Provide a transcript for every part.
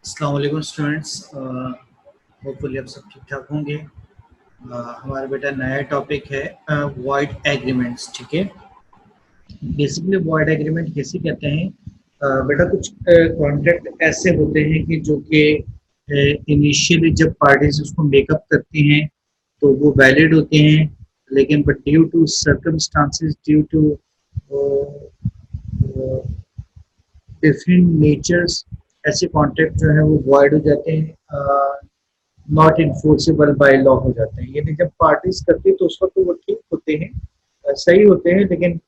अस्सलाम वालेकुम students. Hopefully आप सब ठीक ठाक होंगे। हमारा बेटा नया टॉपिक है वॉइड एग्रीमेंट्स। ठीक है, बेसिकली वॉइड एग्रीमेंट किसे कहते हैं? बेटा कुछ कॉन्ट्रैक्ट ऐसे होते हैं कि जो कि इनिशियली जब पार्टीज उसको मेकअप करती हैं तो वो वैलिड होते हैं, लेकिन but due to circumstances, due to different natures, ऐसे कॉन्ट्रैक्ट जो है वो वॉइड हो जाते हैं, नॉट इन्फोर्सेबल बाय लॉ हो जाते हैं। यानी जब पार्टीज करती है तो उस वक्त तो वो ठीक होते हैं, सही होते हैं, लेकिन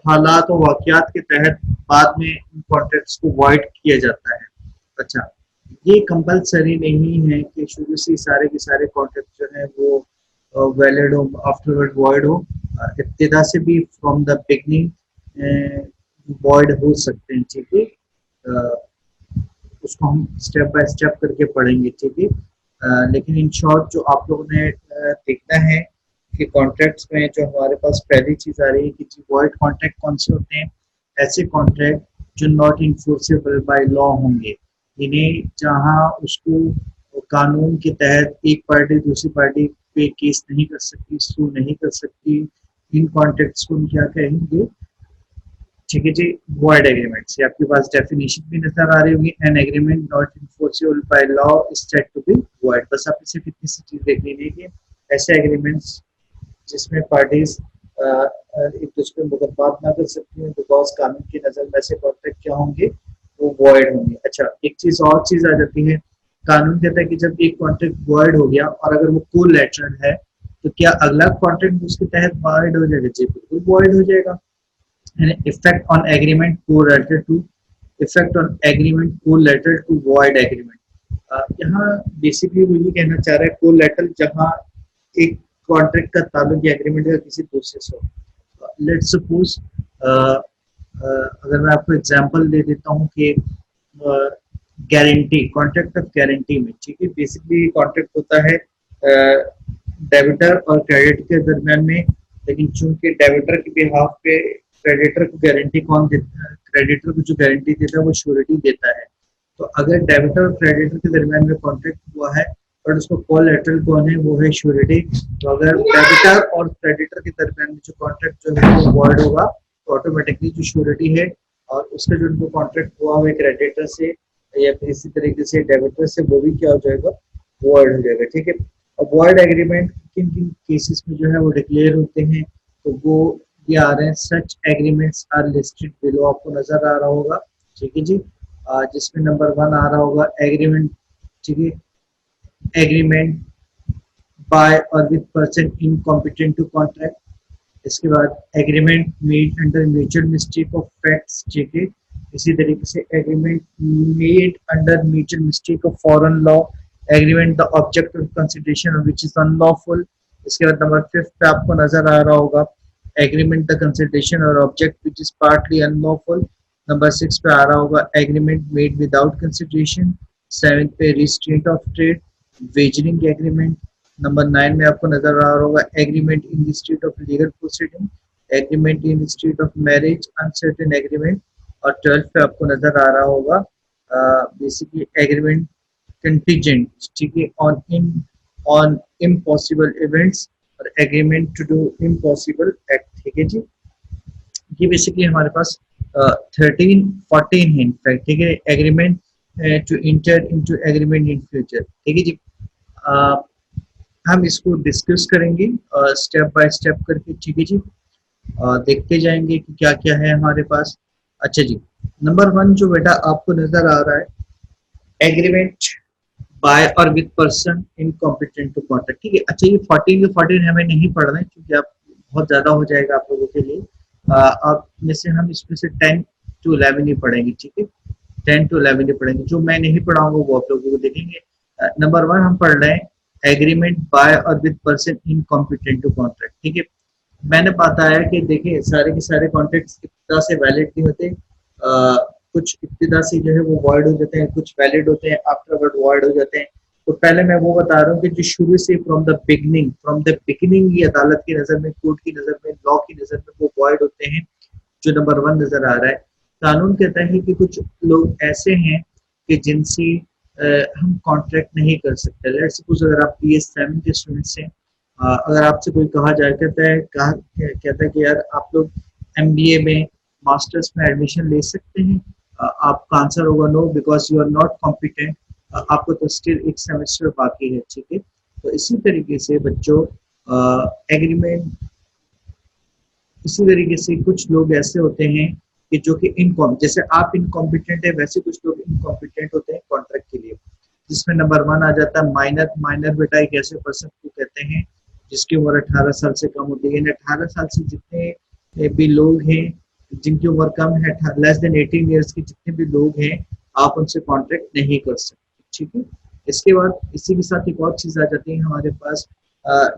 हालात और वाकयात के तहत बाद में इन कॉन्ट्रैक्ट्स को वॉइड किया जाता है। अच्छा, ये कंपलसरी नहीं है कि शुरू से सारे के सारे कॉन्ट्रैक्ट जो है वो वैलिड हो, आफ्टरवर्ड वॉइड हो। इब्तिदा से भी फ्रॉम द बिगनिंग वॉइड हो सकते हैं। ठीक है, उसको हम स्टेप बाय स्टेप करके पढ़ेंगे। ठीक है, लेकिन इन शॉर्ट जो आप लोगों ने देखना है कि कॉन्ट्रैक्ट्स में जो हमारे पास पहली चीज आ रही है कि वॉइड कॉन्ट्रैक्ट कौन से होते हैं? ऐसे कॉन्ट्रैक्ट जो नॉट इन्फोर्सेबल बाय लॉ होंगे, इन्हें जहां उसको कानून के तहत एक पार्टी दूसरी पार्टी पे केस नहीं कर सकती, सू नहीं कर सकती, इन कॉन्ट्रैक्ट्स को हम क्या कहेंगे? ठीक है जी, वॉइड एग्रीमेंट। ये आपके पास डेफिनेशन भी नजर आ रही होगी। An agreement not enforceable by law is said to be void. बस आप इसे कितनी सी चीज देख लीजिए कि ऐसे एग्रीमेंट्स जिसमें पार्टीज एक दूसरे मुकदमात ना कर सकती हैं, बिकॉज कानून की नजर में ऐसे कॉन्ट्रैक्ट क्या होंगे? वो वॉइड होंगे। अच्छा, एक चीज और चीज आ जाती है, कानून कहता है कि जब एक कॉन्ट्रैक्ट वॉइड हो गया और अगर वो कोलैटरल है तो क्या अगला कॉन्ट्रैक्ट उसके तहत वॉइड हो जाएगा? जी बिल्कुल वॉइड हो जाएगा। Effect on agreement co-letter to effect on agreement co-letter to void agreement। यहाँ बेसिकली वो ये कहना चाह रहा है को-लेटरल जहाँ एक कॉन्ट्रैक्ट का ताल्लुक या एग्रीमेंट का किसी दूसरे से हो। लेट्स सपोज अगर मैं आपको एग्जांपल दे देता हूँ कि गारंटी, कॉन्ट्रैक्ट ऑफ गारंटी में, ठीक है, बेसिकली कॉन्ट्रैक्ट होता है डेबिटर और क्रेडिट के दरमियान में, लेकिन चूंकि डेबिटर के बिहाफ पे क्रेडिटर को गारंटी कौन देता है? क्रेडिटर को जो गारंटी देता है वो श्योरिटी देता है। तो अगर डेबिटर और क्रेडिटर के दरमियान में कॉन्ट्रैक्ट हुआ है और उसको कोलैटरल कौन है? वो है श्योरिटी। तो अगर डेबिटर और क्रेडिटर के दरमियान में जो कॉन्ट्रैक्ट जो है वो वॉइड होगा तो ऑटोमेटिकली जो श्योरिटी है और उसका जो उनको कॉन्ट्रैक्ट हुआ है क्रेडिटर से या फिर इसी तरीके से डेबिटर से, वो भी क्या हो जाएगा? वॉइड हो जाएगा। ठीक है, अब वॉइड एग्रीमेंट किन किन केसेस में जो है वो डिक्लेयर होते हैं, तो वो ये आ रहे हैं। सच एग्रीमेंट्स आर लिस्टेड बिलो, आपको नजर आ रहा होगा। ठीक है जी, जिसमें नंबर 1 आ रहा होगा एग्रीमेंट। ठीक है, एग्रीमेंट बाय और with person incompetent to contract. इसके बाद agreement made under mutual mistake of facts. ठीक है, इसी तरीके से agreement made under mutual mistake of foreign law. Agreement the object of consideration which is unlawful. इसके बाद नंबर 5 पे आपको नजर आ रहा होगा एग्रीमेंट द कंसिडरेशन और object which is partly unlawful. Number 6 पे आ रहा होगा एग्रीमेंट मेड विदाउट कंसिडरेशन। 7 पे restraint of trade, wagering agreement. Number 9 में आपको नजर आ रहा होगा agreement in the state of legal proceeding, agreement in the state of marriage, uncertain agreement. और 12 पे आपको नजर आ रहा होगा बेसिकली एग्रीमेंट कंटीजेंट। ठीक है, ऑन इम्पॉसिबल इवेंट्स और agreement to do impossible act. ठीक है जी, ये बेसिकली हमारे पास 13-14 है इनफैक्ट। ठीक है, agreement to enter into agreement in future. ठीक है जी, हम इसको डिस्कस करेंगे स्टेप बाय स्टेप करके। ठीक है जी, देखते जाएंगे कि क्या क्या है हमारे पास। अच्छा जी, नंबर 1 जो बेटा आपको नजर आ रहा है एग्रीमेंट बाय और with person incompetent to contract. ठीक है, अच्छा ये 14 के 14 हमें नहीं पढ़ना है क्योंकि आप बहुत ज्यादा हो जाएगा आप लोगों के लिए। आप में से हम इसमें से 10 to 11 ही पढ़ेंगे। ठीक है, 10 to 11 ही पढ़ेंगे, जो मैं नहीं पढ़ाऊंगा वो आप लोगों को देखेंगे। नंबर 1 हम पढ़ रहे हैं एग्रीमेंट बाय और with person incompetent to contract. ठीक है, मैंने बताया कि देखिए सारे के सारे कॉन्ट्रैक्ट्स इब्तिदा से वैलिड नहीं होते, कुछ इब्तिदा से जो है वो वॉइड हो जाते हैं, कुछ वैलिड होते हैं, आफ्टरवर्ड वॉइड हो जाते हैं। तो पहले मैं वो बता रहा हूँ कि जो शुरू से फ्रॉम द बिगिनिंग ये अदालत की नजर में, कोर्ट की नजर में, लॉ की नजर में वो वॉइड होते हैं। जो नंबर 1 नजर आ रहा है, कानून कहता है कि कुछ लोग ऐसे हैं कि जिनसे हम कॉन्ट्रैक्ट नहीं कर सकते। लेट्स सपोज अगर आप PS7 के स्टूडेंट्स हैं, अगर आपसे कोई कहा जाए कहता है कि यार आप लोग MBA में मास्टर्स में एडमिशन ले सकते हैं, आपका आंसर होगा no because you are not competent, आपको तो स्टिल एक सेमेस्टर बाकी है, ठीक है। तो इसी तरीके से बच्चों एग्रीमेंट, इसी तरीके से कुछ लोग ऐसे होते हैं कि जो कि जैसे आप इनकॉम्पिटेंट है, वैसे कुछ लोग इनकॉम्पिटेंट होते हैं कॉन्ट्रैक्ट के लिए, जिसमें नंबर 1 आ जाता है माइनर। माइनर बेटा एक ऐसे पर्सन को कहते हैं जिसकी उम्र 18 साल से कम होती है, यानी 18 साल से जितने भी लोग हैं जिनकी उम्र कम है, लेस देन 18 ईयर्स के जितने भी लोग हैं, आप उनसे कॉन्ट्रैक्ट नहीं कर सकते, ठीक है। इसके बाद इसी के साथ एक और चीज आ जाती है हमारे पास,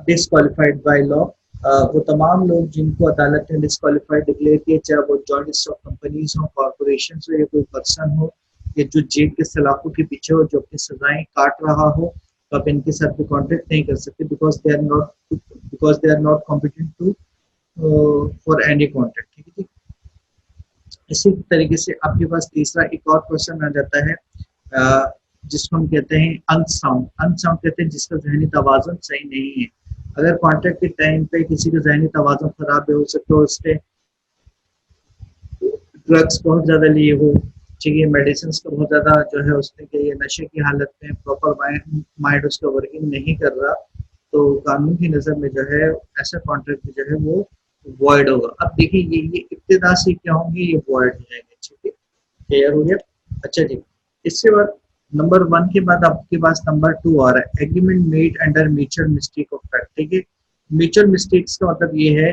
डिसक्वालिफाइड बाय लॉ। वो तमाम लोग जिनको अदालत ने डिस्क्वालीफाइड डिक्लेयर किए, चाहे वो जॉइंट स्टॉक कंपनीज हो, कॉर्पोरेशन हो, या कोई पर्सन हो, या जो जेल के सलाखों के पीछे हो, जो अपनी सजाएं काट रहा हो, तो आप इनके साथ भी कॉन्टेक्ट नहीं कर सकते because they are not competent to for any contract, ठीक है। इसी तरीके से आपके पास तीसरा एक और क्वेश्चन आ जाता है, जिसको हम कहते हैं अनसाउंड। अनसाउंड कहते हैं जिसका जहनी तवाज़ुन सही नहीं है। अगर कॉन्ट्रैक्ट के टाइम पे किसी का जहनी तवाज़ुन खराब भी हो सकता है, उसने ड्रग्स बहुत ज्यादा लिए हो, ठीक है, मेडिसिन का बहुत ज्यादा जो है उसने कि ये नशे की हालत में प्रॉपर माइंड उसका वर्किंग नहीं कर रहा, तो कानून की नज़र में जो है ऐसा कॉन्ट्रैक्ट जो है वो वॉइड होगा। अब देखिए ये इब्तिदा से क्या होंगे, ये वॉइड हो जाएंगे, ठीक है, क्लियर हो गया। अच्छा जी, इसके बाद नंबर 1 के बाद आपके पास नंबर 2 आ रहा है, agreement made under mutual mistake of fact, ठीक है। म्यूचुअल मिस्टेक्स का मतलब ये है,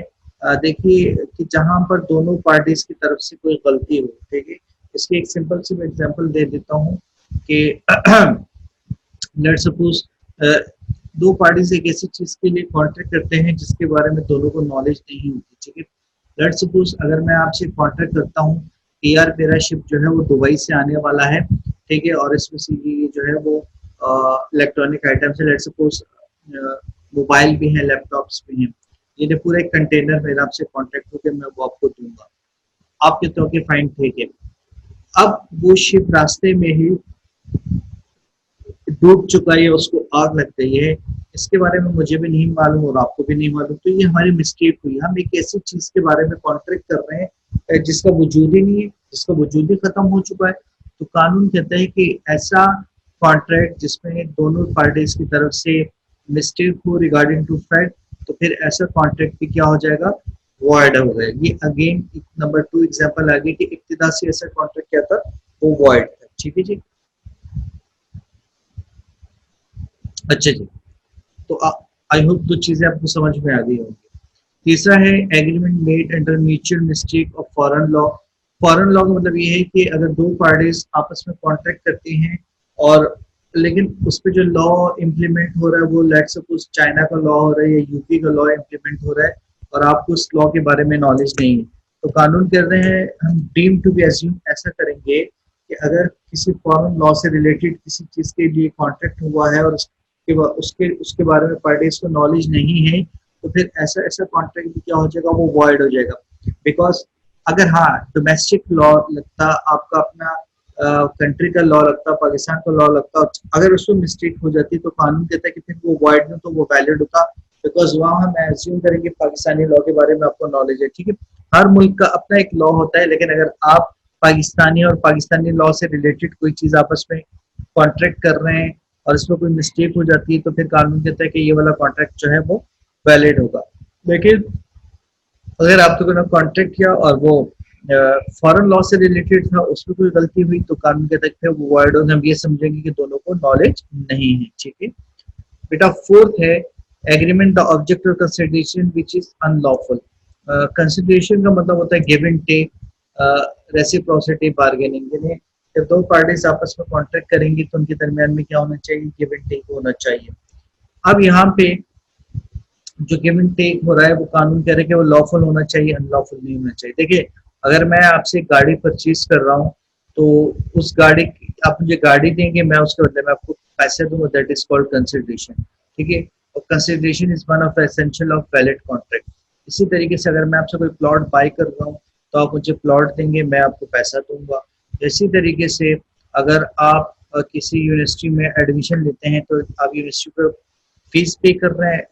देखिए कि जहां पर दोनों पार्टीज की तरफ से कोई गलती हो, ठीक है। इसकी एक सिंपल सी एग्जांपल दे देता हूँ कि लेट सपोज दो पार्टीज एक ऐसी चीज के लिए कॉन्ट्रैक्ट करते हैं जिसके बारे में दोनों को नॉलेज नहीं होती, ठीक है। लेट सपोज अगर मैं आपसे कॉन्ट्रैक्ट करता हूँ कि यार मेरा शिप जो है वो दुबई से आने वाला है, ठीक है, और इसमें से ये जो है वो इलेक्ट्रॉनिक आइटम्स है, लेट सपोज मोबाइल भी है, लैपटॉप्स भी हैं, ये पूरा एक कंटेनर मेरा आपसे कॉन्ट्रैक्ट होकर मैं वो आपको दूंगा। आप कहते हो कि फाइन, ठीक है। अब वो शिप रास्ते में ही डूब चुका है, उसको आग लग गई है, इसके बारे में मुझे भी नहीं मालूम और आपको भी नहीं मालूम, तो ये हमारी मिस्टेक हुई। हम एक ऐसी चीज के बारे में कॉन्ट्रैक्ट कर रहे हैं जिसका वजूद ही नहीं है, जिसका वजूद ही खत्म हो चुका है। तो कानून कहता है कि ऐसा कॉन्ट्रैक्ट जिसमें दोनों पार्टीज की तरफ से मिस्टेक हो रिगार्डिंग टू फैक्ट, तो फिर ऐसा कॉन्ट्रैक्ट भी क्या हो जाएगा, वॉइड हो गया। ये अगेन नंबर 2 एग्जांपल आ गई कि इब्तिदा से ऐसा कॉन्ट्रैक्ट क्या था, वो वॉइड था, ठीक है जी। अच्छा जी, तो आई होप दो चीजें आपको समझ में आ गई होंगी। तीसरा है agreement made under mutual mistake of foreign law. Foreign law का मतलब ये है कि अगर दो पार्टीज आपस में कॉन्ट्रैक्ट करती हैं और लेकिन उस पर जो लॉ इम्प्लीमेंट हो रहा है वो लेट्स सपोज चाइना का लॉ हो रहा है या यूपी का लॉ इम्प्लीमेंट हो रहा है और आपको उस लॉ के बारे में नॉलेज नहीं है, तो कानून कह रहे हैं हम डीम टू बी एज्यूम ऐसा करेंगे कि अगर किसी फॉरेन लॉ से रिलेटेड किसी चीज के लिए कॉन्ट्रैक्ट हुआ है और उसके उसके बारे में पार्टीज को नॉलेज नहीं है, तो फिर ऐसा ऐसा कॉन्ट्रैक्ट भी क्या हो जाएगा, वो वॉइड हो जाएगा। बिकॉज अगर हाँ डोमेस्टिक लॉ लगता, आपका अपना कंट्री का लॉ लगता, पाकिस्तान का लॉ लगता, अगर उसमें मिस्टेक हो जाती तो कानून कहता है कि फिर वो वॉइड नहीं, तो वो वैलिड होता, बिकॉज वहाँ हम एज्यूम करेंगे पाकिस्तानी लॉ के बारे में आपको नॉलेज है, ठीक है। हर मुल्क का अपना एक लॉ होता है, लेकिन अगर आप पाकिस्तानी और पाकिस्तानी लॉ से रिलेटेड कोई चीज आपस में कॉन्ट्रैक्ट कर रहे हैं और इसमें कोई मिस्टेक हो जाती है, तो फिर कानून कहता है कि ये वाला कॉन्ट्रैक्ट जो है वो वैलिड होगा। लेकिन अगर आपने कोई कॉन्ट्रैक्ट किया और वो फॉरेन लॉ से रिलेटेड था, उसमें कोई गलती हुई, तो कानून कहता है कि वो वॉइड होगा। हम ये समझेंगे कि दोनों को नॉलेज नहीं है, ठीक है बेटा। फोर्थ है agreement the object of consideration which is unlawful. Consideration का मतलब होता है give and take, reciprocity, bargaining, यानी जब दो पार्टीज आपस में कॉन्ट्रैक्ट करेंगी तो उनके दरमियान में क्या होना चाहिए, गिव एंड टेक होना चाहिए। अब यहाँ पे जो गिव एंड टेक हो रहा है वो कानून कह रहे हैं कि वो लॉफुल होना चाहिए, अनलॉफुल नहीं होना चाहिए। देखिए अगर मैं आपसे गाड़ी परचेज कर रहा हूँ तो उस गाड़ी आप मुझे गाड़ी देंगे, मैं उसके बदले में आपको पैसे दूंगा, दैट इज कॉल्ड कंसिडरेशन, ठीक है। और consideration is one of the essential of valid contract. इसी तरीके से अगर मैं आपसे कोई प्लॉट बाय कर रहा हूँ तो आप मुझे प्लॉट देंगे, मैं आपको पैसा दूंगा। इसी तरीके से अगर आप किसी यूनिवर्सिटी में एडमिशन लेते हैं तो आप यूनिवर्सिटी पर फीस पे कर रहे हैं,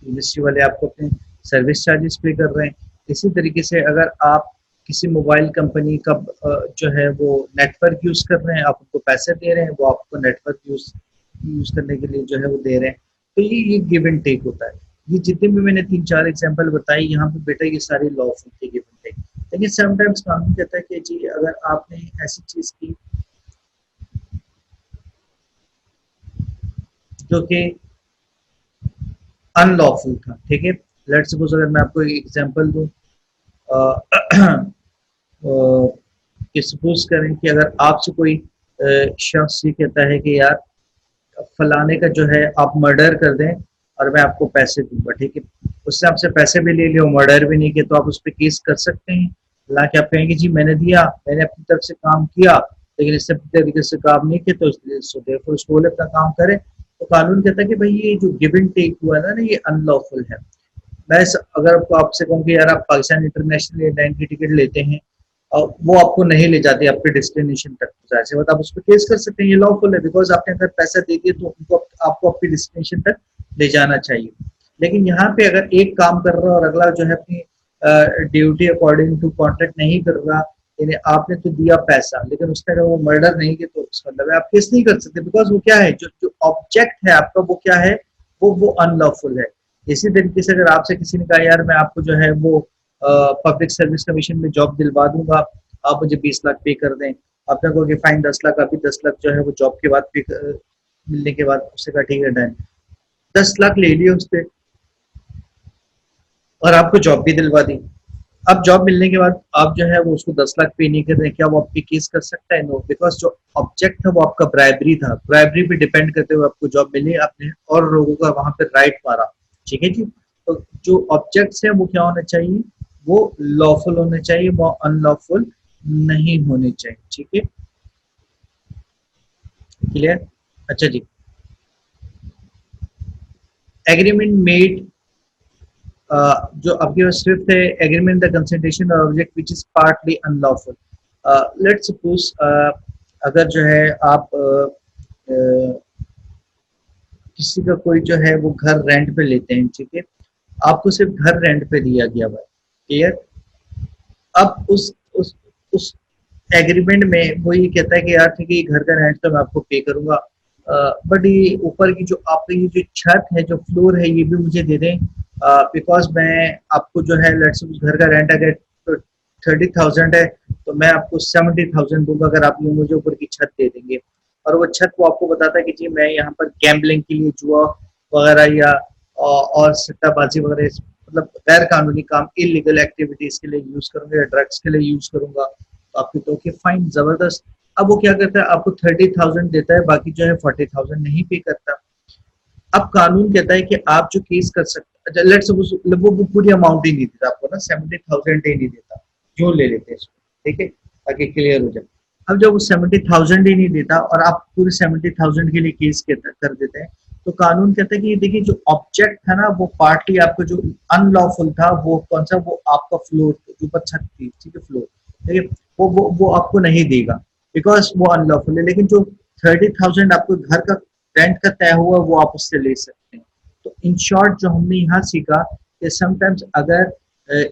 यूनिवर्सिटी वाले आपको अपने सर्विस चार्जेस पे कर रहे हैं। इसी तरीके से अगर आप किसी मोबाइल कंपनी का जो है वो नेटवर्क यूज़ कर रहे हैं, आप उनको पैसे दे रहे हैं, वो आपको नेटवर्क यूज़ करने के लिए जो है वो दे रहे हैं। तो ये गिव एंड टेक होता है। ये जितने भी मैंने 3-4 एग्जांपल बताई यहाँ पे बेटा, ये सारी लॉफुल थे गिव एंड टेक। लेकिन समटाइम्स कानून कहता है कि जी अगर आपने ऐसी चीज़ की जो कि अनलॉफुल था, ठीक है। लेट्स सपोज अगर मैं आपको एक एग्जांपल दूं, कि सपोज करें कि अगर आपसे कोई शख्स ये कहता है कि यार फलाने का जो है आप मर्डर कर दें और मैं आपको पैसे दूंगा, ठीक है। उससे आपसे पैसे भी ले लिया, मर्डर भी नहीं किया, तो आप उस पर केस कर सकते हैं। हालांकि आप कहेंगे जी मैंने दिया, मैंने अपनी तरफ से काम किया, लेकिन इससे तरीके से काम नहीं किया, तो उसको बोले अपना काम करे। तो कानून कहता है कि भाई ये जो गिव एंड टेक हुआ ना, ये अनलॉफुल है। मैं अगर आपको आपसे कहूँ कि यार आप पाकिस्तान इंटरनेशनल एयरलाइन की टिकट लेते हैं और वो आपको नहीं ले जाती आपके डेस्टिनेशन तक, जाहिर सी बात आप उस पर केस कर सकते हैं, ये लॉफुल है, बिकॉज आपने अगर पैसा दे दिया तो उनको आपको अपनी डेस्टिनेशन तक ले जाना चाहिए। लेकिन यहाँ पे अगर एक काम कर रहा है और अगला जो है अपनी ड्यूटी अकॉर्डिंग टू कॉन्ट्रैक्ट नहीं कर रहा, यानी आपने तो दिया पैसा लेकिन उसने अगर वो मर्डर नहीं किया, तो उसका मतलब आप केस नहीं कर सकते, बिकॉज वो क्या है, जो जो ऑब्जेक्ट है आपका वो क्या है, वो अनलॉफुल है। इसी तरीके से अगर आपसे किसी ने कहा यार मैं आपको जो है वो पब्लिक सर्विस कमीशन में जॉब दिलवा दूंगा, आप मुझे 20 लाख पे कर दें, आपने कहा कि फाइन 10 लाख, अभी 10 लाख जो है वो जॉब के बाद पे मिलने के बाद, उससे कहा ठीक है डन, 10 लाख ले लिए उससे और आपको जॉब भी दिलवा दी। अब जॉब मिलने के बाद आप जो है वो उसको 10 लाख पे नहीं कर रहे, क्या वो आपकी केस कर सकता है? नो, बिकॉज जो ऑब्जेक्ट था वो आपका ब्राइबरी था, ब्राइबरी पे डिपेंड करते हुए आपको जॉब मिली, आपने और लोगों का वहां पे राइट मारा, ठीक है जी। तो जो ऑब्जेक्ट्स है वो क्या होना चाहिए, वो लॉफुल होने चाहिए, वो अनलॉफुल नहीं होने चाहिए, ठीक है, क्लियर। अच्छा जी, एग्रीमेंट मेड, जो आपके पास स्विफ्ट है, एग्रीमेंट द कंसल्टेशन और object which is partly unlawful. Let's suppose अगर जो है आप किसी का कोई जो है वो घर रेंट पे लेते हैं, ठीक है, आपको सिर्फ घर रेंट पे दिया गया हुआ है, क्लियर। अब उस एग्रीमेंट में वो ये कहता है कि यार ठीक है, ये घर का रेंट तो मैं आपको पे करूंगा, बट ये ऊपर की जो आपकी ये जो छत है, जो फ्लोर है, ये भी मुझे दे दें, बिकॉज मैं आपको जो है लेट्स सपोज घर का रेंट अगर 30,000 है, तो मैं आपको 70,000 दूंगा अगर आप ये मुझे ऊपर की छत दे देंगे। और वो छत वो आपको बताता है कि जी मैं यहाँ पर गैम्बलिंग के लिए, जुआ वगैरह या और सट्टाबाजी वगैरह, मतलब गैर कानूनी काम, इलीगल एक्टिविटीज के लिए यूज करूंगा या ड्रग्स के लिए यूज करूंगा, तो आपकी तो कि फाइन जबरदस्त। अब वो क्या करता है, आपको 30,000 देता है, बाकी जो है 40,000 नहीं पे करता। अब कानून कहता है कि आप जो केस कर सकते, अच्छा लेट्स सपोज वो पूरी अमाउंट ही नहीं देता आपको ना, 70,000 ही नहीं देता, क्यों ले लेते हैं इसको, ठीक है, ताकि क्लियर हो जाए। अब जब वो 70,000 ही नहीं देता और आप पूरे 70,000 के लिए केस कर देते हैं, तो कानून कहता है कि देखिए जो ऑब्जेक्ट था ना, वो पार्टली आपको जो अनलॉफुल था, वो कौन सा, वो आपका फ्लोर जो ऊपर छत थी, ठीक है, फ्लोर, ठीक है, वो आपको नहीं देगा, बिकॉज वो अनलॉफुल है। लेकिन जो 30,000 आपको घर का रेंट का तय हुआ, वो आप उससे ले सकते हैं। तो इन शॉर्ट जो हमने यहाँ सीखा कि समटाइम्स अगर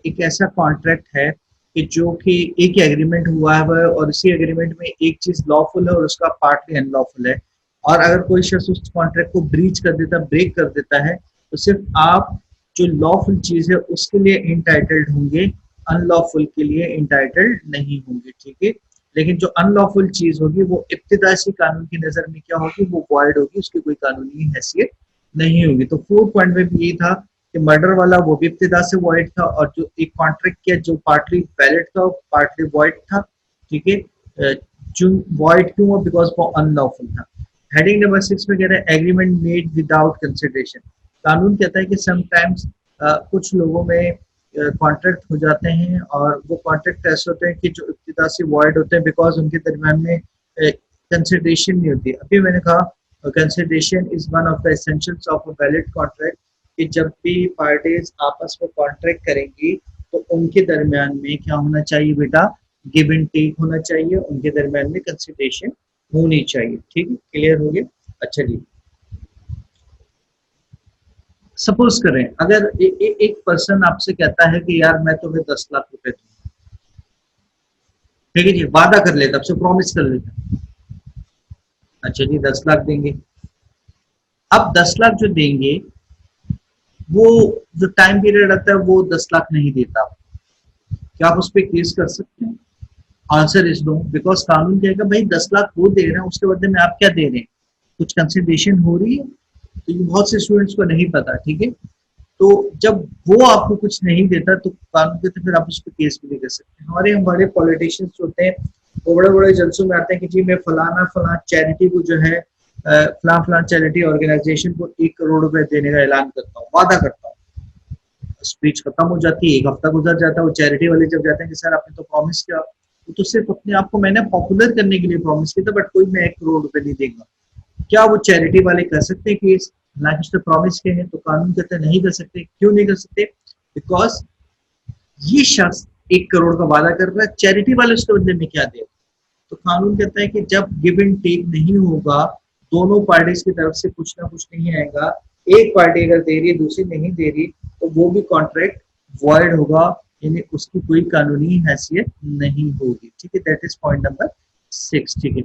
एक ऐसा कॉन्ट्रैक्ट है कि जो कि एक एग्रीमेंट हुआ है और इसी एग्रीमेंट में एक चीज लॉफुल है और उसका पार्टली अनलॉफुल है, और अगर कोई शख्स उस कॉन्ट्रैक्ट को ब्रीच कर देता, ब्रेक कर देता है, तो सिर्फ आप जो लॉफुल चीज है उसके लिए इंटाइटल्ड होंगे, अनलॉफुल के लिए इंटाइटल्ड नहीं होंगे, ठीक है। लेकिन जो अनलॉफुल चीज होगी वो इब्तिदाई कानून की नजर में क्या होगी, वो वॉइड होगी, उसकी कोई कानूनी हैसियत नहीं होगी। तो 4 पॉइंट में भी यही था कि मर्डर वाला वो भी इब्तिदा से वॉइड था, और जो एक कॉन्ट्रैक्ट किया जो पार्टली वैलिड था, पार्टली वॉइड था, ठीक है। जो वॉइड क्यों हुआ, बिकॉज वो अनलॉफुल था। हेडिंग नंबर 6 में कह रहा है एग्रीमेंट मेड विदाउट कंसिडरेशन। कानून कहता है कि समटाइम्स कुछ लोगों में कॉन्ट्रैक्ट हो जाते हैं और वो कॉन्ट्रैक्ट ऐसे होते हैं कि जो इब्तिदा से वॉइड होते हैं, बिकॉज उनके दरमियान में कंसिडरेशन नहीं होती। अभी मैंने कहा consideration is one of the essentials of a valid contract, कि जब भी पार्टीज आपस में कॉन्ट्रैक्ट करेंगी तो उनके दरमियान में क्या होना चाहिए बेटा, गिव एंड टेक होना चाहिए, उनके दरमियान में कंसिडरेशन होनी चाहिए। ठीक है, क्लियर हो गया। अच्छा जी, सपोज करें अगर एक पर्सन आपसे कहता है कि यार मैं तुम्हें 10 लाख रुपए दूंगा, ठीक है जी, वादा कर लेता, आपसे प्रॉमिस कर लेता। अच्छा जी, 10 लाख देंगे। अब 10 लाख जो देंगे, वो जो टाइम पीरियड आता है वो 10 लाख नहीं देता, क्या आप उस पर केस कर सकते हैं? आंसर इज नो, बिकॉज कानून कहेगा भाई 10 लाख वो दे रहे हैं, उसके बदले में आप क्या दे रहे हैं, कुछ कंसिडरेशन हो रही है? तो ये बहुत से स्टूडेंट्स को नहीं पता। ठीक है, तो जब वो आपको कुछ नहीं देता तो कानून के, तो फिर आप उस पर केस भी नहीं कर सकते। हमारे हमारे पॉलिटिशियंस होते हैं, वो बड़े बड़े जलसों में आते हैं कि जी मैं फलाना फलाना चैरिटी को जो है फलां फलां चैरिटी ऑर्गेनाइजेशन को 1 करोड़ रुपए देने का ऐलान करता हूँ, वादा करता हूँ। स्पीच खत्म हो जाती है, एक हफ्ता गुजर जाता है, वो चैरिटी वाले जब जाते हैं कि सर आपने तो प्रॉमिस किया, वो तो सिर्फ अपने आप को मैंने पॉपुलर करने के लिए प्रॉमिस किया था, बट कोई मैं 1 करोड़ रुपए नहीं देगा। क्या वो चैरिटी वाले कर सकते हैं केस? हालांकि उसने प्रॉमिस किए हैं, तो कानून कहते हैं नहीं कर सकते। क्यों नहीं कर सकते? बिकॉज ये शख्स 1 करोड़ का वादा कर रहा है, चैरिटी वाले उसके बदले में क्या दे? तो कानून कहता है कि जब गिव एंड टेक नहीं होगा, दोनों पार्टीज की तरफ से कुछ ना कुछ नहीं आएगा, एक पार्टी अगर दे रही है दूसरी नहीं दे रही, तो वो भी कॉन्ट्रैक्ट वॉइड होगा, यानी उसकी कोई कानूनी हैसियत नहीं होगी। ठीक है, दैट इज पॉइंट नंबर 6। ठीक है,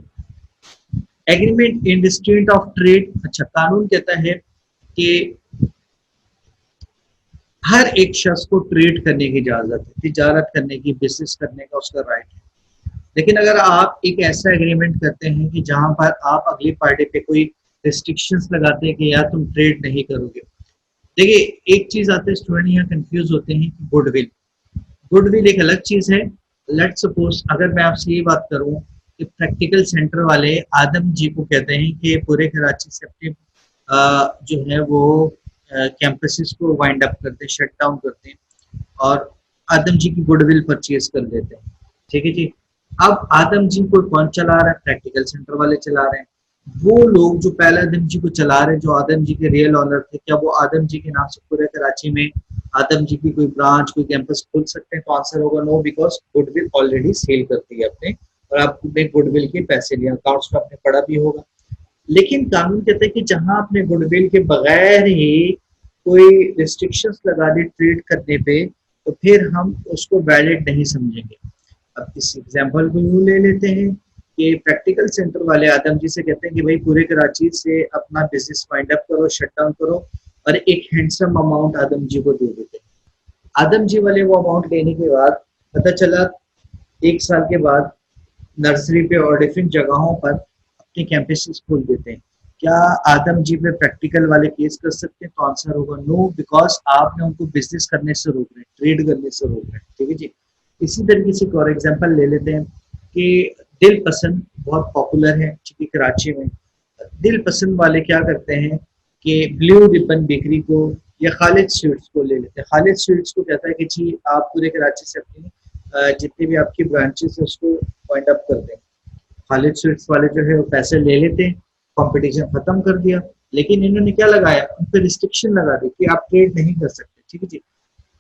एग्रीमेंट इन डिस्ट्रीट ऑफ ट्रेड। अच्छा, कानून कहता है कि हर एक शख्स को ट्रेड करने की इजाजत है, तिजारत करने की, बिजनेस करने का उसका राइट है। लेकिन अगर आप एक ऐसा एग्रीमेंट करते हैं कि जहां पर आप अगली पार्टी पे कोई रिस्ट्रिक्शंस लगाते हैं कि यार तुम ट्रेड नहीं करोगे। देखिए, एक चीज आती है, स्टूडेंट यहाँ कंफ्यूज होते हैं कि गुडविल, गुडविल एक अलग चीज है। लेट सपोज अगर मैं आपसे ये बात करूं कि प्रैक्टिकल सेंटर वाले आदम जी को कहते हैं कि पूरे कराची से अपने जो है वो कैंपसेस को वाइंड अप करते हैं, शट डाउन करते हैं, और आदम जी की गुडविल परचेज कर लेते हैं। ठीक है जी, अब आदम जी को कौन चला रहा है? प्रैक्टिकल सेंटर वाले चला रहे हैं। वो लोग जो पहले आदम जी को चला रहे हैं, जो आदम जी के रियल ऑनर थे, क्या वो आदम जी के नाम से पूरे कराची में आदम जी की कोई ब्रांच, कोई कैंपस खोल सकते हैं? तो आंसर होगा no, because goodwill already sell कर दी है आपने, और आपने गुडविल के पैसे लिए, अकाउंट्स में आपने पढ़ा भी होगा। लेकिन कानून कहता है कि जहां आपने गुडविल के बगैर ही कोई रिस्ट्रिक्शंस लगा दी ट्रेड करने पे, तो फिर हम उसको वैलिड नहीं समझेंगे। अब इस एग्जाम्पल को यूं ले लेते हैं कि प्रैक्टिकल सेंटर वाले आदम जी से कहते हैं कि भाई पूरे कराची से अपना बिजनेस वाइंड अप करो, शट डाउन करो, और एक हैंडसम अमाउंट आदम जी को दे देते हैं। आदम जी वाले वो अमाउंट लेने के बाद पता चला 1 साल के बाद नर्सरी पे और डिफरेंट जगहों पर अपने कैंपसेस खोल देते हैं। क्या आदम जी पे प्रैक्टिकल वाले केस कर सकते हैं? तो आंसर होगा नो, बिकॉज आपने उनको बिजनेस करने से रोक रहे हैं, ट्रेड करने से रोक रहे हैं। ठीक है जी, इसी तरीके से एक और एग्जांपल ले लेते हैं कि दिल पसंद बहुत पॉपुलर है ठीक है कराची में। दिल पसंद वाले क्या करते हैं कि ब्लू रिबन बेकरी को या खालिद स्वीट्स को ले लेते हैं। खालिद स्वीट्स को कहता है कि जी आप पूरे कराची से अपनी जितनी भी आपकी ब्रांचेस है उसको पॉइंट अप कर दें। खालिद स्वीट्स वाले जो है वो पैसे ले लेते हैं, कंपटीशन खत्म कर दिया। लेकिन इन्होंने क्या लगाया, उन पर रिस्ट्रिक्शन लगा दी कि आप ट्रेड नहीं कर सकते। ठीक है जी,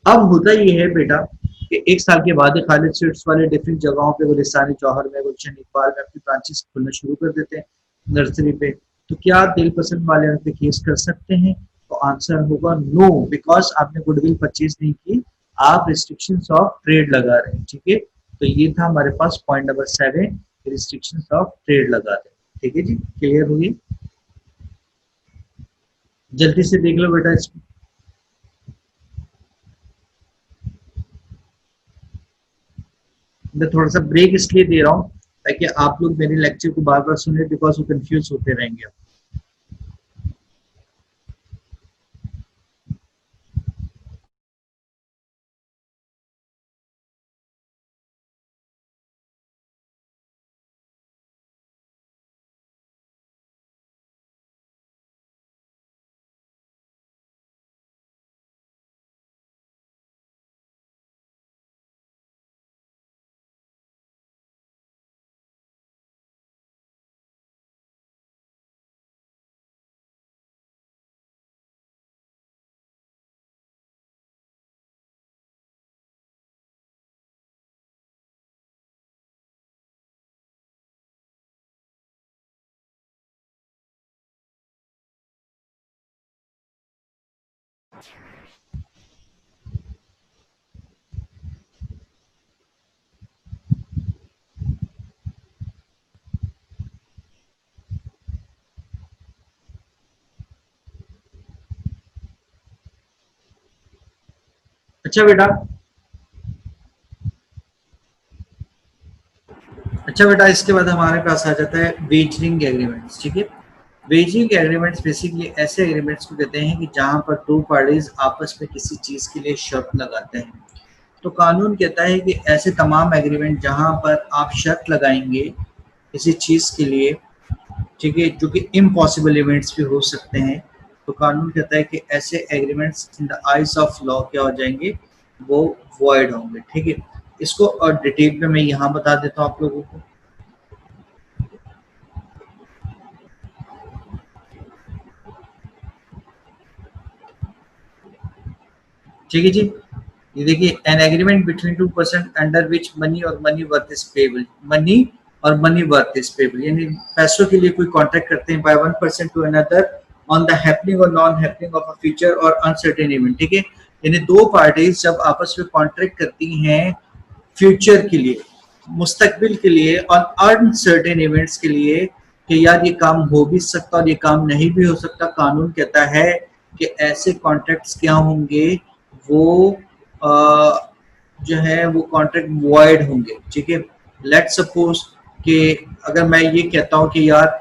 अब होता ये है बेटा कि 1 साल के बाद खालिद स्वीट्स वाले डिफरेंट जगहों पे, गुलिस्तानी जौहर में, गुलशन इकबाल में अपनी ब्रांचेस खोलना शुरू कर देते हैं नर्सरी पे। तो क्या आप दिल पसंद वाले उन पे केस कर सकते हैं? तो आंसर होगा नो, बिकॉज आपने गुडविल परचेज नहीं की, आप रिस्ट्रिक्शंस ऑफ ट्रेड लगा रहे हैं। ठीक है, तो ये था हमारे पास point number 7, restrictions of trade लगा रहे हैं। ठीक है जी, क्लियर होगी? जल्दी से देख लो बेटा इसको। मैं थोड़ा सा ब्रेक इसलिए दे रहा हूँ ताकि आप लोग मेरे लेक्चर को बार बार सुने, बिकॉज वो कंफ्यूज होते रहेंगे। अच्छा बेटा, अच्छा बेटा, इसके बाद हमारे पास आ जाता है वेजरिंग एग्रीमेंट्स। ठीक है, वेजरिंग एग्रीमेंट्स बेसिकली ऐसे एग्रीमेंट्स को कहते हैं कि जहां पर टू पार्टीज आपस में किसी चीज के लिए शर्त लगाते हैं। तो कानून कहता है कि ऐसे तमाम एग्रीमेंट जहां पर आप शर्त लगाएंगे किसी चीज के लिए, ठीक है, जो कि इम्पॉसिबल इवेंट्स भी हो सकते हैं, तो कानून कहता है कि ऐसे agreements in the eyes of law क्या हो जाएंगे, वो वॉइड होंगे। ठीक है, इसको और डिटेल में मैं यहाँ बता देता हूँ आप लोगों को। ठीक है जी, ये देखिए, an agreement between two person under which money और money worth is payable, money और मनी वर्थ इज पेबल, यानी पैसों के लिए कोई कॉन्ट्रैक्ट करते हैं by one person to another on the happening और non happening of a future और अनसर्टेन इवेंट। ठीक है, यानी दो पार्टीज जब आपस में कॉन्ट्रैक्ट करती हैं फ्यूचर के लिए, मुस्तकबिल के लिए और अनसर्टेन इवेंट्स के लिए कि यार ये काम हो भी सकता और ये काम नहीं भी हो सकता, कानून कहता है कि ऐसे कॉन्ट्रैक्ट्स क्या होंगे, वो जो है वो कॉन्ट्रैक्ट वॉइड होंगे। ठीक है, लेट सपोज कि अगर मैं ये कहता हूँ कि यार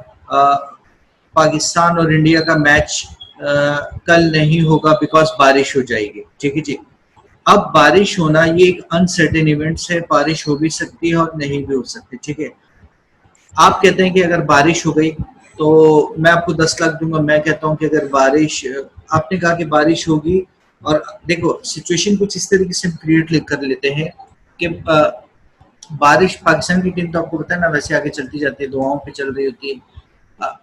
पाकिस्तान और इंडिया का मैच कल नहीं होगा बिकॉज बारिश हो जाएगी। ठीक है जी, अब बारिश होना ये एक अनसर्टेन इवेंट है, बारिश हो भी सकती है और नहीं भी हो सकती। ठीक है, आप कहते हैं कि अगर बारिश हो गई तो मैं आपको 10 लाख दूंगा। मैं कहता हूं कि अगर बारिश, आपने कहा कि बारिश होगी, और देखो सिचुएशन कुछ इस तरीके से हम क्रिएट कर लेते हैं कि बारिश, पाकिस्तान की टीम तो आपको पता है ना वैसे आगे चलती जाती है, दुआओं पे चल रही होती है।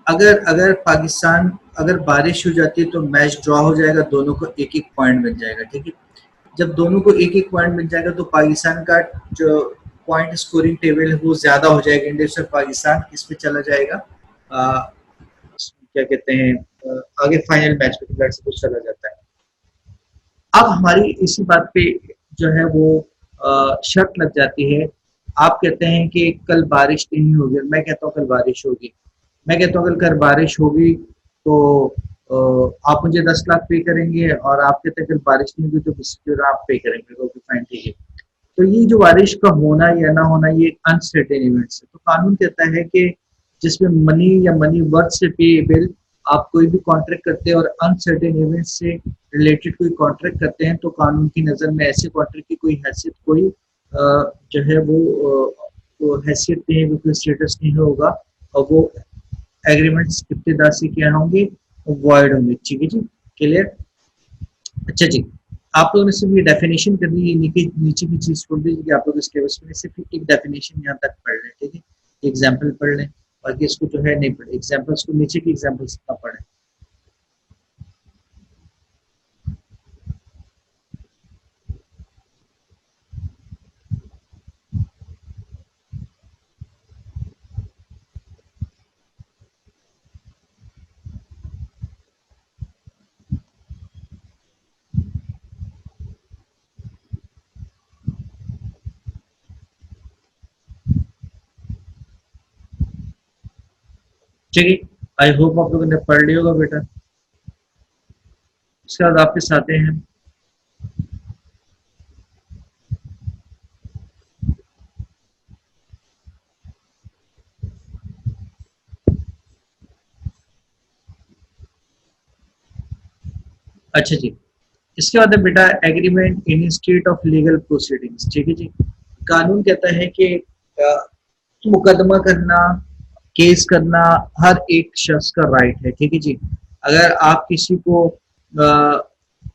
अगर अगर पाकिस्तान, अगर बारिश हो जाती है तो मैच ड्रॉ हो जाएगा, दोनों को एक एक पॉइंट मिल जाएगा। ठीक है, जब दोनों को एक एक पॉइंट मिल जाएगा तो पाकिस्तान का जो पॉइंट स्कोरिंग टेबल है वो ज्यादा हो जाएगा, इंडिया से पाकिस्तान किस पे चला जाएगा, क्या कहते हैं, आगे फाइनल मैच पे से कुछ चला जाता है। अब हमारी इसी बात पे जो है वो शर्त लग जाती है। आप कहते हैं कि कल बारिश नहीं होगी, मैं कहता हूँ कल बारिश होगी। मैं कहता हूँ कल बारिश होगी तो आप मुझे 10 लाख पे करेंगे, और आप कहते हैं कल बारिश नहीं होगी तो किसी आप पे करेंगे। ओके फाइन, ठीक है। तो ये जो बारिश का होना या ना होना ये एक अनसर्टेन इवेंट्स है। तो कानून कहता है कि जिसमें मनी या मनी वर्थ से पेएबल आप कोई भी कॉन्ट्रैक्ट करते हैं और अनसर्टेन इवेंट से रिलेटेड कोई कॉन्ट्रैक्ट करते हैं, तो कानून की नज़र में ऐसे कॉन्ट्रैक्ट की कोई हैसियत, कोई जो है वो हैसियत नहीं, वो कोई स्टेटस नहीं होगा, और वो एग्रीमेंट्स इब्तिदा से क्या होंगे, वॉइड होंगे। ठीक है जी, क्लियर। अच्छा जी, आप लोगों ने सिर्फ ये डेफिनेशन कर दी, नीचे की चीज छोड़ दीजिए कि आप लोग इसके बस में सिर्फ एक डेफिनेशन यहाँ तक पढ़ लें। ठीक है, एग्जाम्पल पढ़ लें, बाकी इसको जो है नहीं पढ़े, एग्जाम्पल्स को नीचे की एग्जाम्पल्स का पढ़ें। ठीक है, आई होप आप लोगों ने पढ़ लिया होगा बेटा। उसके बाद वापिस आते हैं। अच्छा जी, इसके बाद है बेटा agreement in state of legal proceedings. ठीक है जी, कानून कहता है कि मुकदमा करना, केस करना हर एक शख्स का राइट है। ठीक है जी, अगर आप किसी को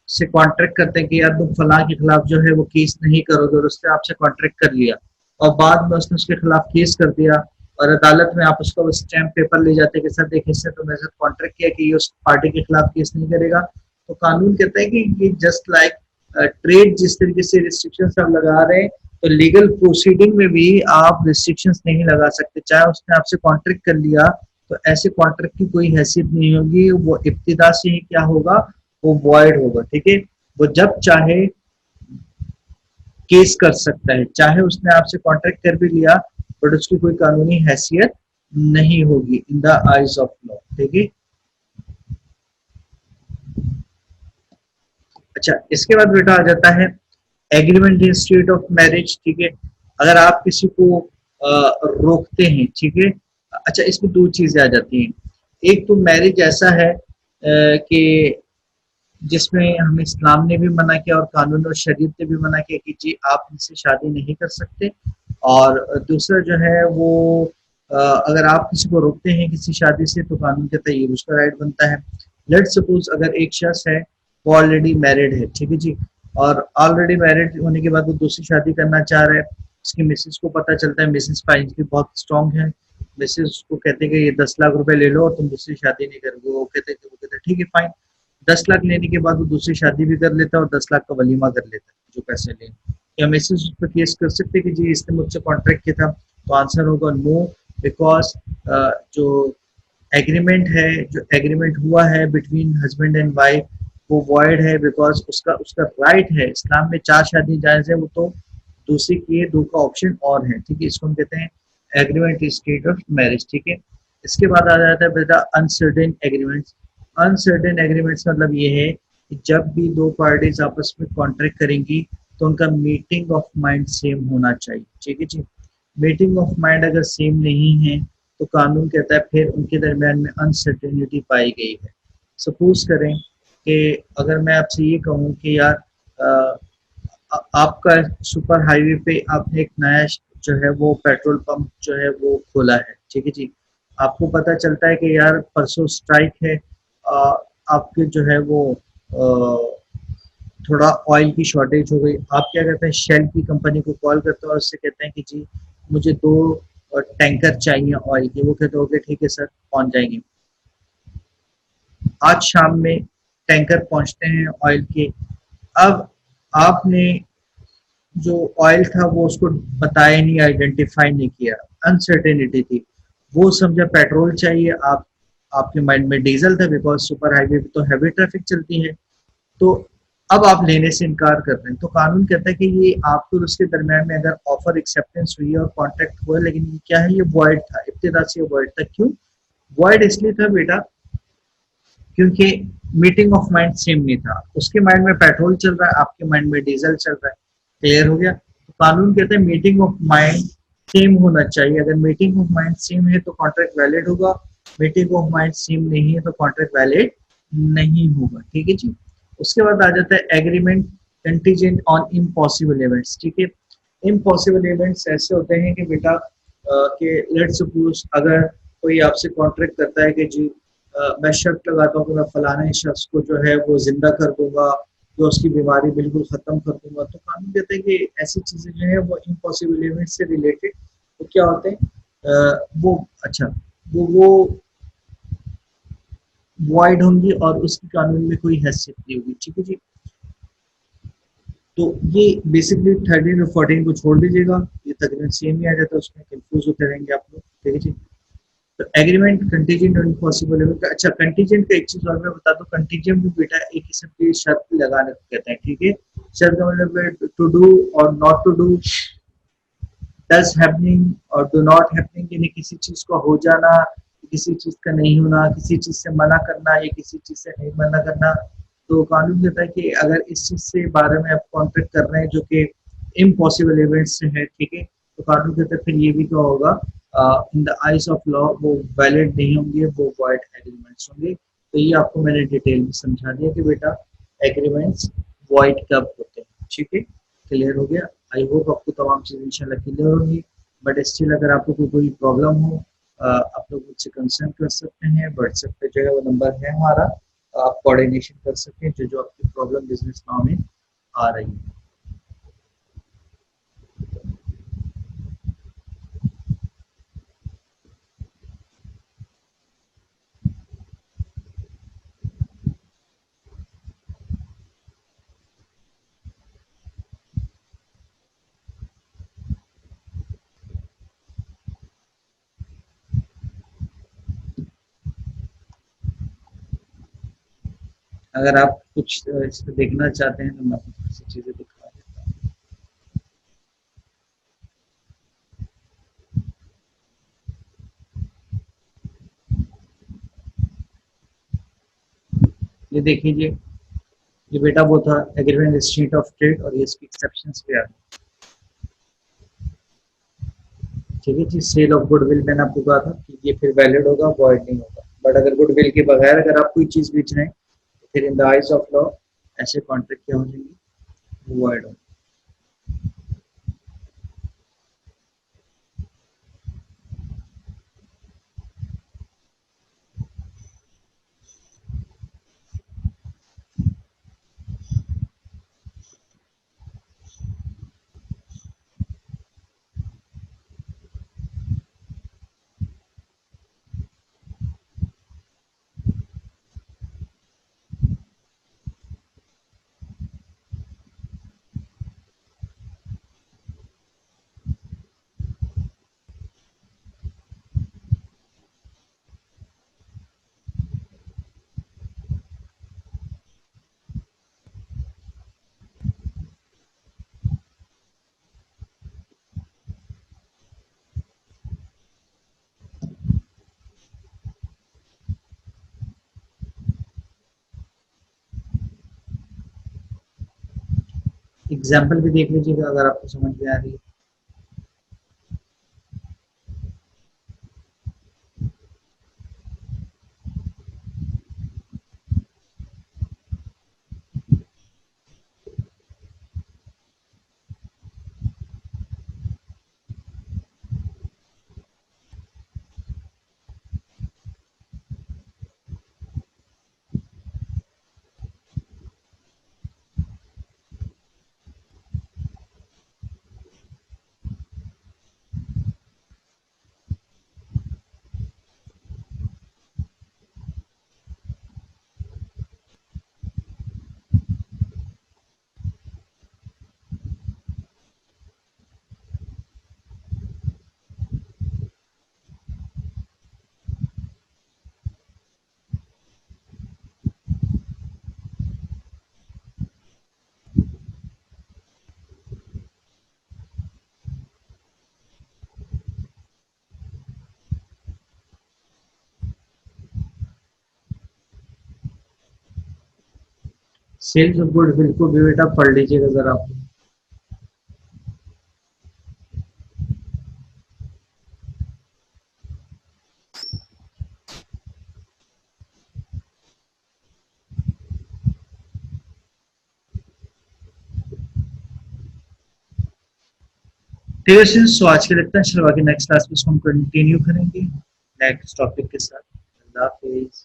से कॉन्ट्रैक्ट करते हैं कि यार तुम फलां के खिलाफ जो है वो केस नहीं करोगे, और उसने आपसे कॉन्ट्रैक्ट कर लिया और बाद में उसने उसके खिलाफ केस कर दिया, और अदालत में आप उसको स्टैम्प पेपर ले जाते हैं कि सर देखिए इससे तो मेरे साथ कॉन्ट्रैक्ट किया कि ये उस पार्टी के खिलाफ केस नहीं करेगा। तो कानून कहता है कि ये जस्ट लाइक ट्रेड, जिस तरीके से रिस्ट्रिक्शंस आप लगा रहे हैं, तो लीगल प्रोसीडिंग में भी आप रिस्ट्रिक्शंस नहीं लगा सकते। चाहे उसने आपसे कॉन्ट्रैक्ट कर लिया तो ऐसे कॉन्ट्रैक्ट की कोई हैसियत नहीं होगी, वो इब्तिदा से ही क्या होगा, वो वॉइड होगा, ठीक है। वो जब चाहे केस कर सकता है, चाहे उसने आपसे कॉन्ट्रैक्ट कर भी लिया बट उसकी कोई कानूनी हैसियत नहीं होगी in the eyes of law, ठीक है। अच्छा, इसके बाद बेटा आ जाता है agreement in state of marriage, ठीक है। अगर आप किसी को रोकते हैं, ठीक है। अच्छा, इसमें दो चीजें आ जाती हैं। एक तो मैरिज ऐसा है कि जिसमें हमें इस्लाम ने भी मना किया और कानून और शरीयत ने भी मना किया कि जी आप इनसे शादी नहीं कर सकते। और दूसरा जो है वो अगर आप किसी को रोकते हैं किसी शादी से तो कानून कहता है ये उसका राइट बनता है। लेट सपोज अगर एक शख्स है वो ऑलरेडी मैरिड है, ठीक है जी। और ऑलरेडी मैरिड होने के बाद वो दूसरी शादी करना चाह रहा है। उसकी मिसेज को पता चलता है, मिसेज फाइनेंशियली बहुत स्ट्रांग है। मिसेज उसको कहते हैं कि ये 10 लाख रुपए ले लो और तुम दूसरी शादी नहीं करोगे। वो कहते हैं ठीक है फाइन। 10 लाख लेने के बाद वो दूसरी शादी भी कर लेता है और 10 लाख का वलीमा कर लेता है जो पैसे ले। क्या मैसेज उस पर केस कर सकते हैं कि जी इसने मुझसे कॉन्ट्रैक्ट किया था? तो आंसर होगा नो। बिकॉज जो एग्रीमेंट है, जो एग्रीमेंट हुआ है बिटवीन हस्बैंड एंड वाइफ वो वॉइड है। बिकॉज उसका उसका राइट है। इस्लाम में 4 शादी जायज है, वो तो दूसरी की है, 2 का ऑप्शन और है, ठीक है। इसको हम कहते हैं एग्रीमेंट स्टेट ऑफ मैरिज, ठीक है। इसके बाद आ जाता है बेटा अनसर्टेन एग्रीमेंट्स। अनसर्टेन एग्रीमेंट्स मतलब ये है कि जब भी दो पार्टीज आपस में कॉन्ट्रैक्ट करेंगी तो उनका मीटिंग ऑफ माइंड सेम होना चाहिए, ठीक है जी। मीटिंग ऑफ माइंड अगर सेम नहीं है तो कानून कहता है फिर उनके दरमियान में अनसर्टेनिटी पाई गई है। सपोज करें कि अगर मैं आपसे ये कहूँ कि यार आपका सुपर हाईवे पे आपने एक नया जो है वो पेट्रोल पंप जो है वो खोला है, ठीक है जी। आपको पता चलता है कि यार परसों स्ट्राइक है। अ, आपके जो है वो थोड़ा ऑयल की शॉर्टेज हो गई। आप क्या करते हैं, शेल की कंपनी को कॉल करते हैं और उससे कहते हैं कि जी मुझे 2 टैंकर चाहिए ऑयल के। वो कहते हो ठीक है सर पहुंच जाएंगे। आज शाम में टैंकर पहुंचते हैं ऑयल के। अब आपने जो ऑयल था वो उसको बताया नहीं, आइडेंटिफाई नहीं किया, अनसर्टेनिटी थी। वो समझा पेट्रोल चाहिए, आप आपके माइंड में डीजल था बिकॉज सुपर हाईवे पे तो हैवी ट्रैफिक चलती है। तो अब आप लेने से इनकार कर रहे हैं तो कानून कहता है कि ये आपको और उसके दरमियान में अगर ऑफर एक्सेप्टेंस हुई है और कॉन्ट्रैक्ट हुआ है, लेकिन ये क्या है, ये वॉइड था, इब्तिदा से वॉइड था। क्यों वॉइड? इसलिए था बेटा क्योंकि मीटिंग ऑफ माइंड सेम नहीं था। उसके माइंड में पेट्रोल चल रहा है, आपके माइंड में डीजल चल रहा है। क्लियर हो गया? तो कानून कहता है मीटिंग ऑफ माइंड सेम होना चाहिए। अगर मीटिंग ऑफ माइंड सेम है तो कॉन्ट्रैक्ट वैलिड होगा। मीटिंग ऑफ माइंड सेम नहीं है तो कॉन्ट्रैक्ट वैलिड नहीं होगा, ठीक है जी। उसके बाद आ जाता है agreement contingent on impossible events, ठीक है। इम्पॉसिबल इवेंट्स ऐसे होते हैं कि बेटा कि लेट सपोज अगर कोई आपसे कॉन्ट्रैक्ट करता है कि जी मैं शर्त लगाता हूँ कि मैं फलाने शख्स को जो है वो जिंदा कर दूंगा, जो उसकी बीमारी बिल्कुल खत्म कर दूंगा। तो कानून कहते हैं कि ऐसी चीजें जो है वो इम्पॉसिबल इवेंट से रिलेटेड तो क्या होते हैं वो अच्छा वो वॉइड होंगी और उसकी कानून में कोई हैसियत नहीं होगी, ठीक है जी। तो ये बेसिकली 13 और 14 को छोड़ दीजिएगा, ये तकरीबन सेम ही आ जाता है, उसमें कंफ्यूज होते रहेंगे आप लोग, ठीक है जी। तो एग्रीमेंट कंटीजेंट और इम्पॉसिबल है। अच्छा, कंटीजेंट का एक चीज और मैं बता दूं, कंटीजेंट भी बेटा एक किस्म की शर्त लगाने को कहते हैं, ठीक है। शर्त का मतलब टू डू और not to do, does happening और डू नॉट हैपनिंग, यानी किसी चीज को हो जाना, किसी चीज का नहीं होना, किसी चीज से मना करना या किसी चीज से नहीं मना करना। तो कानून कहता है कि अगर इस चीज से बारे में आप कॉन्ट्रैक्ट कर रहे हैं जो कि इम्पॉसिबल इवेंट्स से है, ठीक है, तो कानून कहता है फिर ये भी क्या होगा, in the eyes of law वो वैलिड नहीं होंगे, वो वॉइड एग्रीमेंट्स होंगे। तो ये आपको मैंने डिटेल में समझा दिया कि बेटा एग्रीमेंट्स वॉइड कब होते हैं, ठीक है। क्लियर हो गया? आई होप आपको तमाम चीज़ें इंशाल्लाह क्लियर होंगी। बट स्टिल अगर आपको कोई प्रॉब्लम हो आप लोग मुझसे कंसर्न कर सकते हैं। व्हाट्सएप पे जो है वो नंबर है हमारा, आप कोऑर्डिनेशन कर सकते हैं जो जो आपकी प्रॉब्लम बिजनेस लॉ में आ रही है। अगर आप कुछ इस पे देखना चाहते हैं तो मैं आपको थोड़ी सी चीज़ें दिखा देता हूँ। ये देख लीजिए, ये बेटा वो था एग्रीमेंट स्टेट ऑफ ट्रेड और ये इसकी एक्सेप्शंस पे आ गए। ठीक है जी, सेल ऑफ गुडविल मैंने आपको कहा था कि ये फिर वैलिड होगा, वॉइड नहीं होगा। बट अगर गुडविल के बगैर अगर आप कोई चीज़ बेच रहे हैं तो फिर in the eyes of law ऐसे कॉन्ट्रैक्ट क्या हो जाएंगे, वॉइड होंगे। एग्जाम्पल भी देख लीजिएगा अगर आपको समझ में आ रही है। सेल्स ऑफ गुडविल को भी बेटा पढ़ लीजिएगा जरा आप। ठीक है students, तो आज के लिए इतना ही। चलो बाकी नेक्स्ट क्लास में इसको हम कंटिन्यू करेंगे नेक्स्ट टॉपिक के साथ। अल्लाह हाफिज।